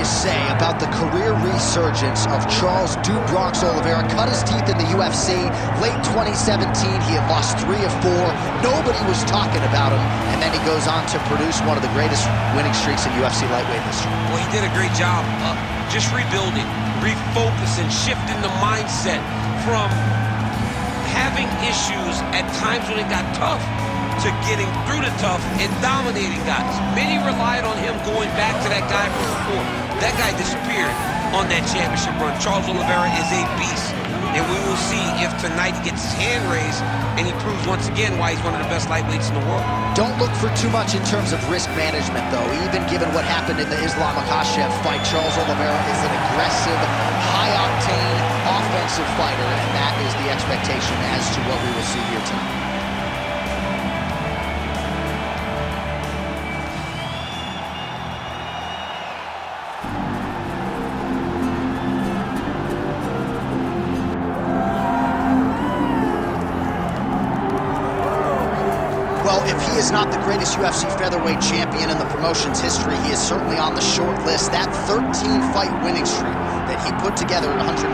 you say about the career resurgence of Charles "Do-Bronx" Oliveira? Cut his teeth in the UFC. Late 2017, he had lost 3 of 4. Nobody was talking about him, and then he goes on to produce one of the greatest winning streaks in UFC lightweight history. Well, he did a great job just rebuilding, refocusing, shifting the mindset from having issues at times when it got tough to getting through the tough and dominating guys. Many relied on him going back to that guy from before. That guy disappeared on that championship run. Charles Oliveira is a beast, and we will see if tonight he gets his hand raised and he proves once again why he's one of the best lightweights in the world. Don't look for too much in terms of risk management, though. Even given what happened in the Islam Makhachev fight, Charles Oliveira is an aggressive, high-octane, offensive fighter, and that is the expectation as to what we will see here tonight. If he is not the greatest UFC featherweight champion in the promotion's history, he is certainly on the short list. That 13-fight winning streak that he put together at 145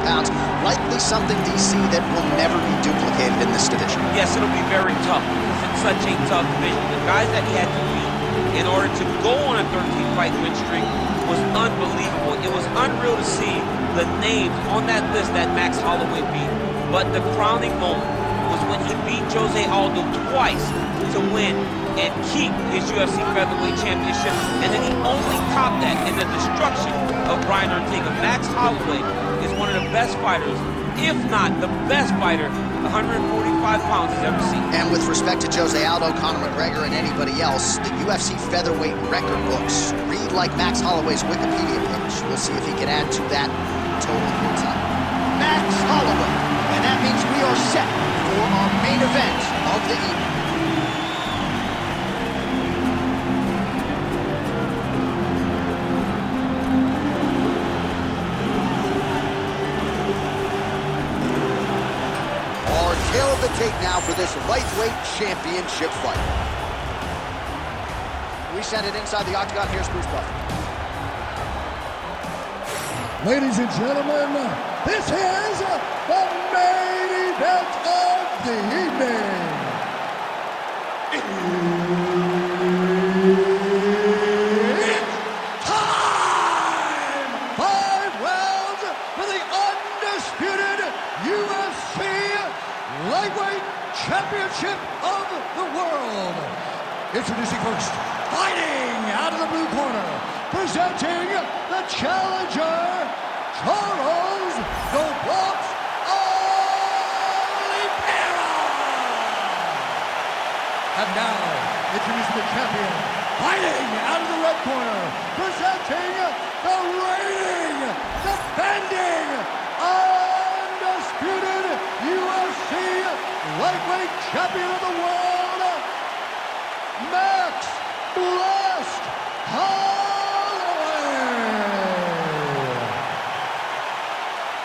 pounds, likely something, DC, that will never be duplicated in this division. Yes, it'll be very tough. It's such a tough division. The guys that he had to beat in order to go on a 13-fight win streak was unbelievable. It was unreal to see the names on that list that Max Holloway beat. But the crowning moment was when he beat Jose Aldo twice to win and keep his UFC featherweight championship, and then he only topped that in the destruction of Brian Ortega. Max Holloway is one of the best fighters, if not the best fighter, 145 pounds has ever seen. And with respect to Jose Aldo, Conor McGregor, and anybody else, the UFC featherweight record books read like Max Holloway's Wikipedia page. We'll see if he can add to that total here tonight. Max Holloway, and that means we are set for our main event of the evening. Our tail of the tape now for this lightweight championship fight. We send it inside the octagon. Here's Bruce Buffer. Ladies and gentlemen, this is the main event of the evening. It's time! 5 rounds for the undisputed UFC Lightweight Championship of the World. Introducing first, fighting out of the blue corner, presenting the challenger, Charles "Do-Bronx" Oliveira. And now, introducing the champion, fighting out of the red corner, presenting the reigning, defending, undisputed UFC lightweight champion of the world, Max "Blast" Holloway.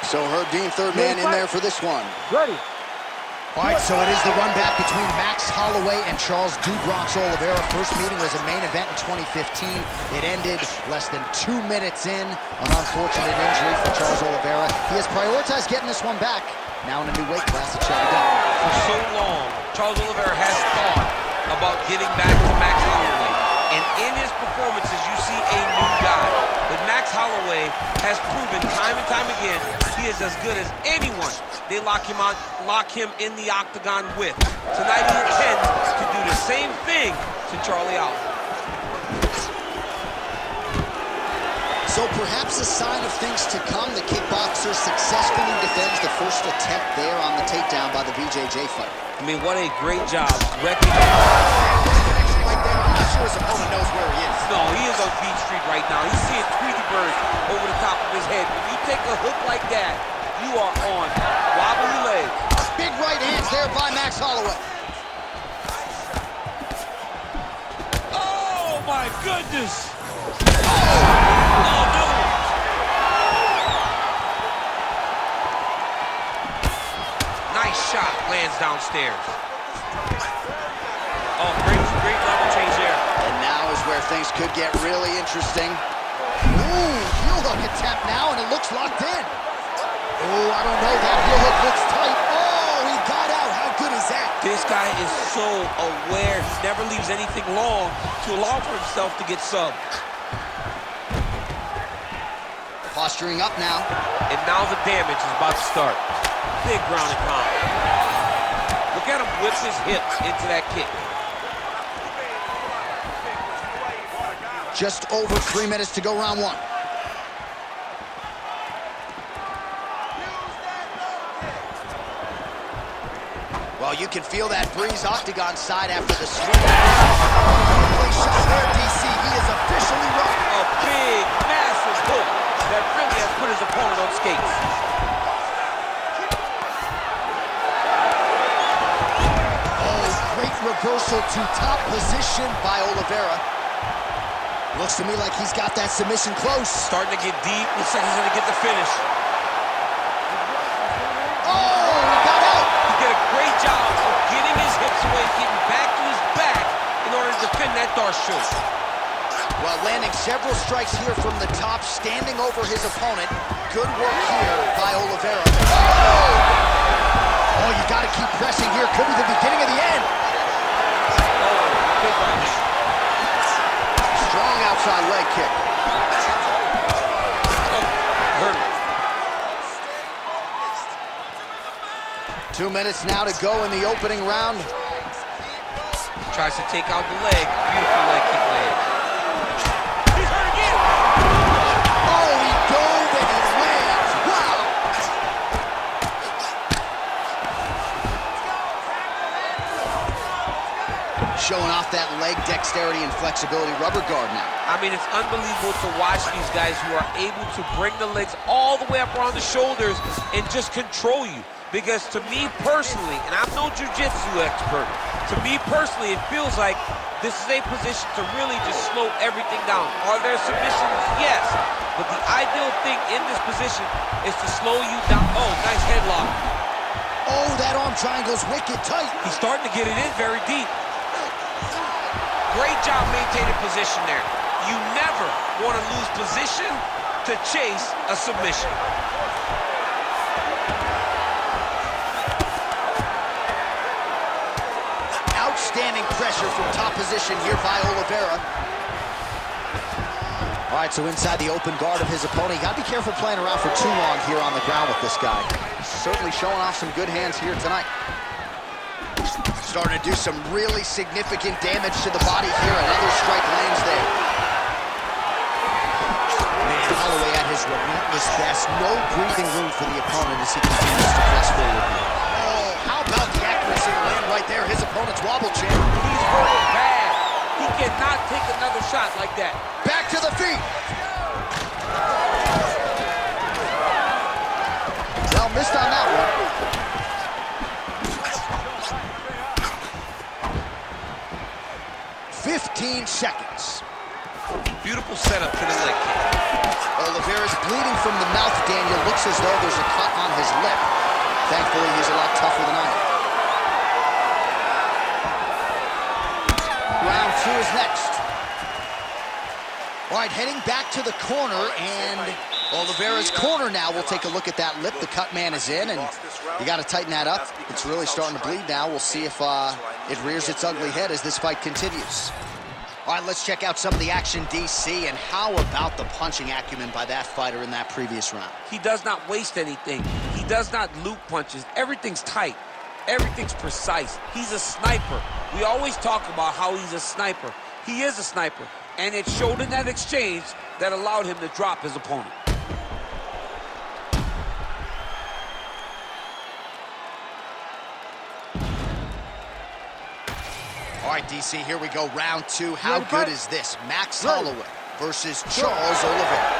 So Herb Dean, third man in there for this one. Ready. All right, so it is the run back between Max Holloway and Charles "Do-Bronx" Oliveira. First meeting was a main event in 2015. It ended less than 2 minutes in. An unfortunate injury for Charles Oliveira. He has prioritized getting this one back. Now in a new weight class at showdown. For so long, Charles Oliveira has thought about getting back to Max Holloway. And in his performances, you see a new guy. But Max Holloway has proven time and time again he is as good as anyone they lock him in the octagon with. Tonight he intends to do the same thing to Charlie Aldo. So perhaps a sign of things to come. The kickboxer successfully defends the first attempt there on the takedown by the BJJ fighter. I mean, what a great job recognizing. Right there. I'm not sure his opponent knows where he is. No, he is on Beat Street right now. He's seeing Tweety Bird over the top of his head. When you take a hook like that, you are on wobbly legs. Big right hands there by Max Holloway. Oh, my goodness. Oh, no. Nice shot, lands downstairs. Oh, great level change there. And now is where things could get really interesting. Ooh, heel hook attempt now, and it looks locked in. Oh, I don't know. That heel hook looks tight. Oh, he got out. How good is that? This guy is so aware. He never leaves anything long to allow for himself to get subbed. Posturing up now. And now the damage is about to start. Big ground and pound. Look at him whip his hips into that kick. Just over 3 minutes to go, round one. Well, you can feel that breeze octagon side after the swing. Shot there, DC. He is officially run. A big, massive hook that really has put his opponent on skates. Oh, great reversal to top position by Oliveira. Looks to me like he's got that submission close. Starting to get deep. Looks like he's going to get the finish. Oh, he got out. He did a great job of getting his hips away, getting back to his back in order to defend that Darce choke. Well, landing several strikes here from the top, standing over his opponent. Good work here by Oliveira. Oh, you got to keep pressing here. Could be the beginning of the end. Oh, good right. Strong outside leg kick. Oh, hurt him. 2 minutes now to go in the opening round. Tries to take out the leg. Beautiful leg kick land. He's hurt again. Oh, he dove and he lands. Wow. Showing off that leg dexterity and flexibility. Rubber guard now. I mean, it's unbelievable to watch these guys who are able to bring the legs all the way up around the shoulders and just control you. Because to me personally, and I'm no jiu-jitsu expert, to me personally, it feels like this is a position to really just slow everything down. Are there submissions? Yes. But the ideal thing in this position is to slow you down. Oh, nice headlock. Oh, that arm triangle's wicked tight. He's starting to get it in very deep. Great job maintaining position there. You never want to lose position to chase a submission. Outstanding pressure from top position here by Oliveira. All right, so inside the open guard of his opponent. You got to be careful playing around for too long here on the ground with this guy. Certainly showing off some good hands here tonight. Starting to do some really significant damage to the body here. Another strike lands there. Man, Holloway at his relentless best. No breathing room for the opponent as he continues to press forward. Oh, how about the accuracy to land right there? His opponent's wobble champ. He's hurt bad. He cannot take another shot like that. Back to the feet. Well, missed on that one. 15 seconds. Beautiful setup to the leg kick. Oliveira's bleeding from the mouth, Daniel. Looks as though there's a cut on his lip. Thankfully, he's a lot tougher than I am. Round two is next. All right, heading back to the corner, and Oliveira's corner now. We'll take a look at that lip. The cut man is in, and you got to tighten that up. It's really starting to bleed now. We'll see if it rears its ugly head as this fight continues. All right, let's check out some of the action, DC, and how about the punching acumen by that fighter in that previous round? He does not waste anything. He does not loop punches. Everything's tight. Everything's precise. He's a sniper. We always talk about how he's a sniper. He is a sniper, and it showed in that exchange that allowed him to drop his opponent. All right, DC, here we go, round two. How good is this? Max Holloway versus Charles Oliveira.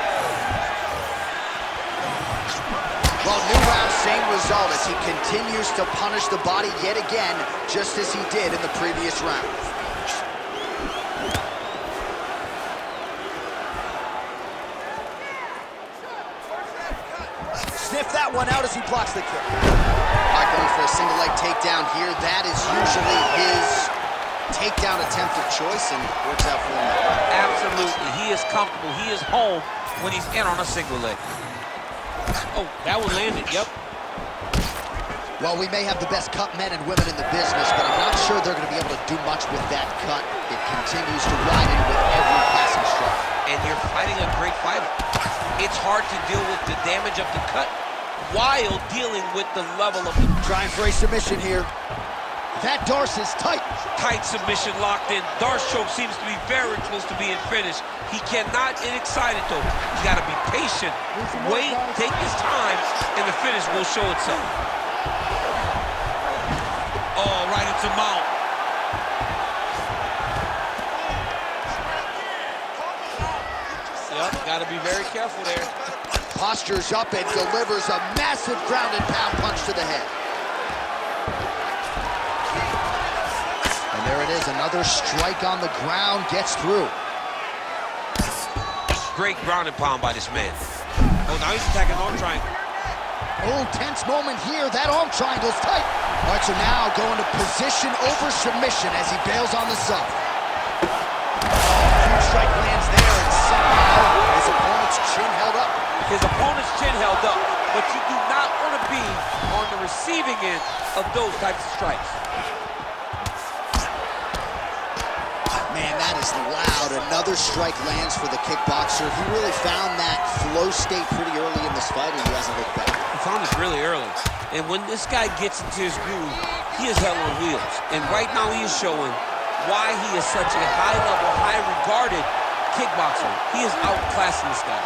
Well, new round, same result as he continues to punish the body yet again, just as he did in the previous round. Sniff that one out as he blocks the kick. All right, going for a single leg takedown here. That is usually his takedown attempt of choice, and works out for him. Absolutely. He is comfortable. He is home when he's in on a single leg. Oh, that one landed, yep. Well, we may have the best cut men and women in the business, but I'm not sure they're going to be able to do much with that cut. It continues to ride in with every passing strike. And you're fighting a great fighter. It's hard to deal with the damage of the cut while dealing with the level of the... Trying for a submission here. That Darce is tight. Tight submission locked in. Darce choke seems to be very close to being finished. He cannot get excited, though. He's got to be patient. Wait, take his time, and the finish will show itself. Oh, right into mount. Yep, got to be very careful there. Postures up and delivers a massive ground and pound punch to the head. And there it is, another strike on the ground, gets through. Great ground and pound by this man. Oh, now he's attacking arm triangle. Oh, tense moment here. That arm triangle's tight. All right, so now going to position over submission as he bails on the sub. Huge strike lands there, and somehow his opponent's chin held up. His opponent's chin held up, but you do not want to be on the receiving end of those types of strikes. Man, that is loud. Another strike lands for the kickboxer. He really found that flow state pretty early in this fight, and he hasn't looked back. He found it really early. And when this guy gets into his groove, he is hell on wheels. And right now he is showing why he is such a high-level, high-regarded kickboxer. He is outclassing this guy.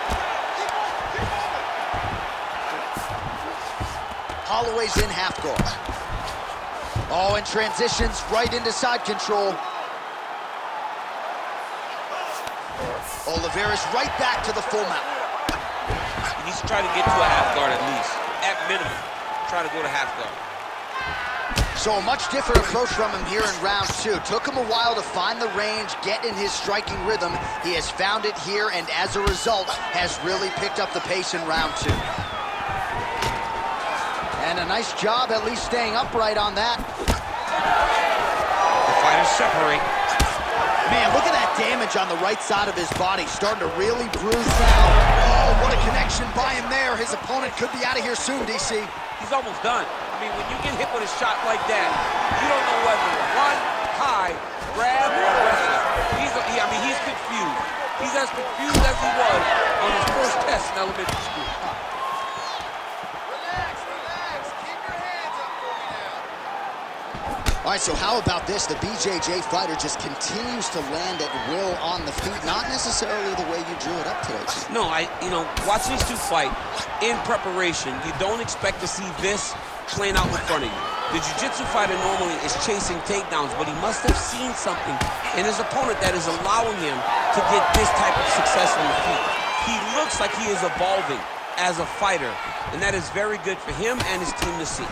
Holloway's in half guard. Oh, and transitions right into side control. Oliveira's right back to the full mount. He needs to try to get to a half guard at least. At minimum, try to go to half guard. So a much different approach from him here in round two. Took him a while to find the range, get in his striking rhythm. He has found it here, and as a result, has really picked up the pace in round two. And a nice job at least staying upright on that. The fighters separate. Man, look at that damage on the right side of his body. Starting to really bruise now. Oh, what a connection by him there. His opponent could be out of here soon, DC. He's almost done. I mean, when you get hit with a shot like that, you don't know whether to run, hide, grab, or wrestle. He's confused. He's as confused as he was on his first test in elementary school. All right, so how about this? The BJJ fighter just continues to land at will on the feet, not necessarily the way you drew it up today. No, watching these two fight in preparation, you don't expect to see this playing out in front of you. The jiu-jitsu fighter normally is chasing takedowns, but he must have seen something in his opponent that is allowing him to get this type of success on the feet. He looks like he is evolving as a fighter, and that is very good for him and his team to see.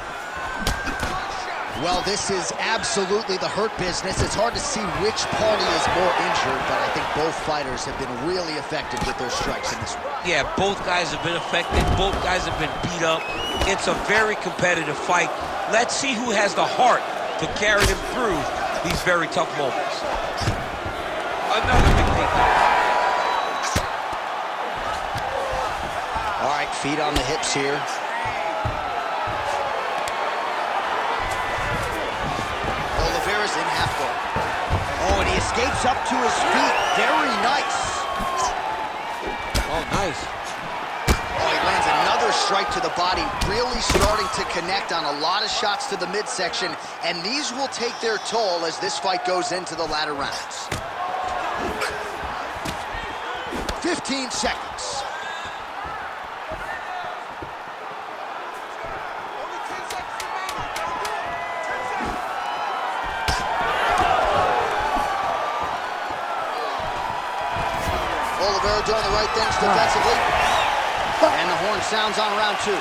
Well, this is absolutely the hurt business. It's hard to see which party is more injured, but I think both fighters have been really effective with their strikes in this one. Yeah, both guys have been affected. Both guys have been beat up. It's a very competitive fight. Let's see who has the heart to carry them through these very tough moments. Another big takedown. All right, feet on the hips here. Oliveira's in half guard. Oh, and he escapes up to his feet. Very nice. Oh, nice. Oh, he lands another strike to the body, really starting to connect on a lot of shots to the midsection, and these will take their toll as this fight goes into the latter rounds. 15 seconds. Oliveira doing the right things defensively. And the horn sounds on round two.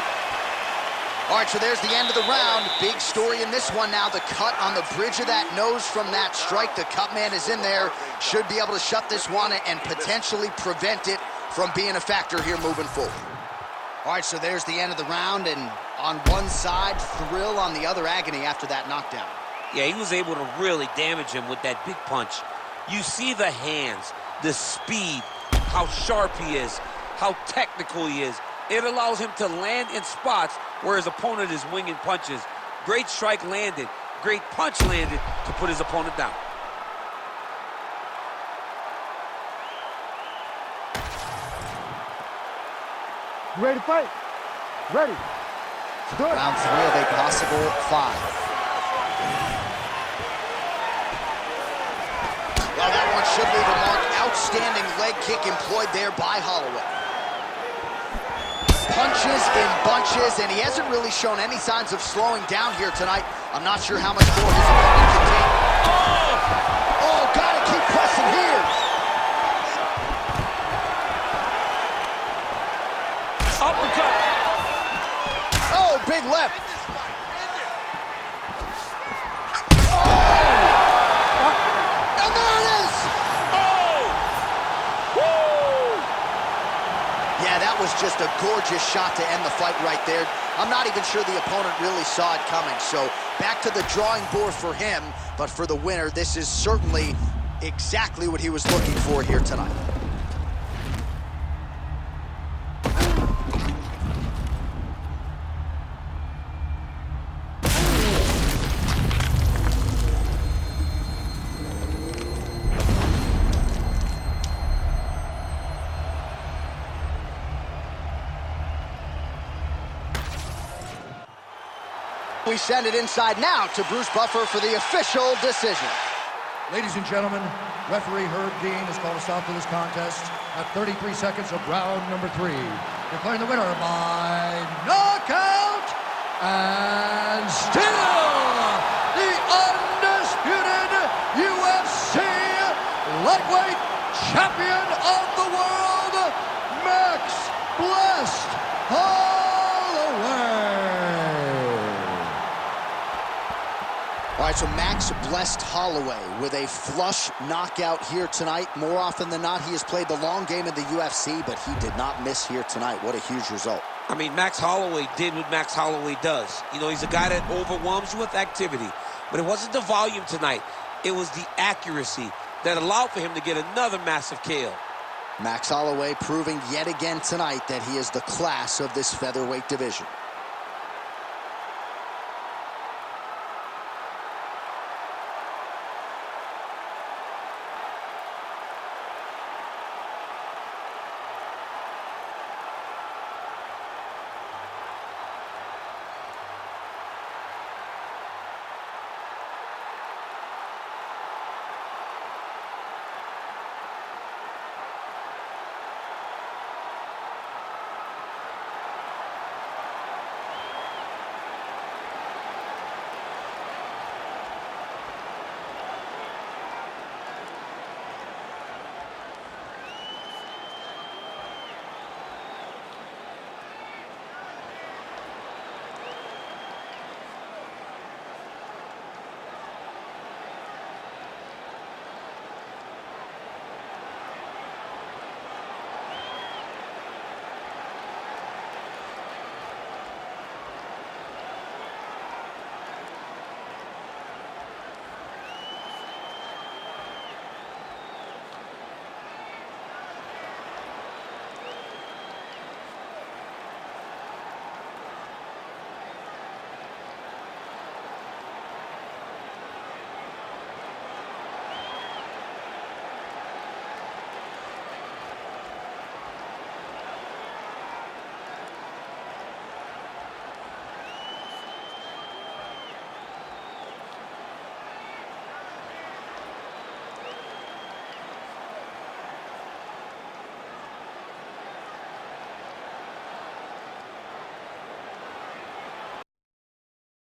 All right, so there's the end of the round. Big story in this one now. The cut on the bridge of that nose from that strike. The cut man is in there. Should be able to shut this one and potentially prevent it from being a factor here moving forward. All right, so there's the end of the round. And on one side, thrill, on the other, agony after that knockdown. Yeah, he was able to really damage him with that big punch. You see the hands, the speed, how sharp he is, how technical he is. It allows him to land in spots where his opponent is winging punches. Great strike landed, great punch landed to put his opponent down. You ready to fight? Ready. Let's do it. Round 3 of a possible 5. Well, that one should leave a mark. Outstanding leg kick employed there by Holloway. Punches in bunches, and he hasn't really shown any signs of slowing down here tonight. I'm not sure how much more his opponent can take. Oh, gotta keep pressing here. Uppercut. Oh, big left. And there it is. Oh! Woo! Yeah, that was just a gorgeous shot to end the fight right there. I'm not even sure the opponent really saw it coming. So back to the drawing board for him. But for the winner, this is certainly exactly what he was looking for here tonight. We send it inside now to Bruce Buffer for the official decision. Ladies and gentlemen, referee Herb Dean has called a stop to this contest at 33 seconds of round number 3. Declaring the winner by knockout and still the undisputed UFC lightweight champion of the world, Max Blessed Holloway. All right, so Max Blessed Holloway with a flush knockout here tonight. More often than not, he has played the long game in the UFC, but he did not miss here tonight. What a huge result. I mean, Max Holloway did what Max Holloway does. You know, he's a guy that overwhelms you with activity. But it wasn't the volume tonight. It was the accuracy that allowed for him to get another massive KO. Max Holloway proving yet again tonight that he is the class of this featherweight division.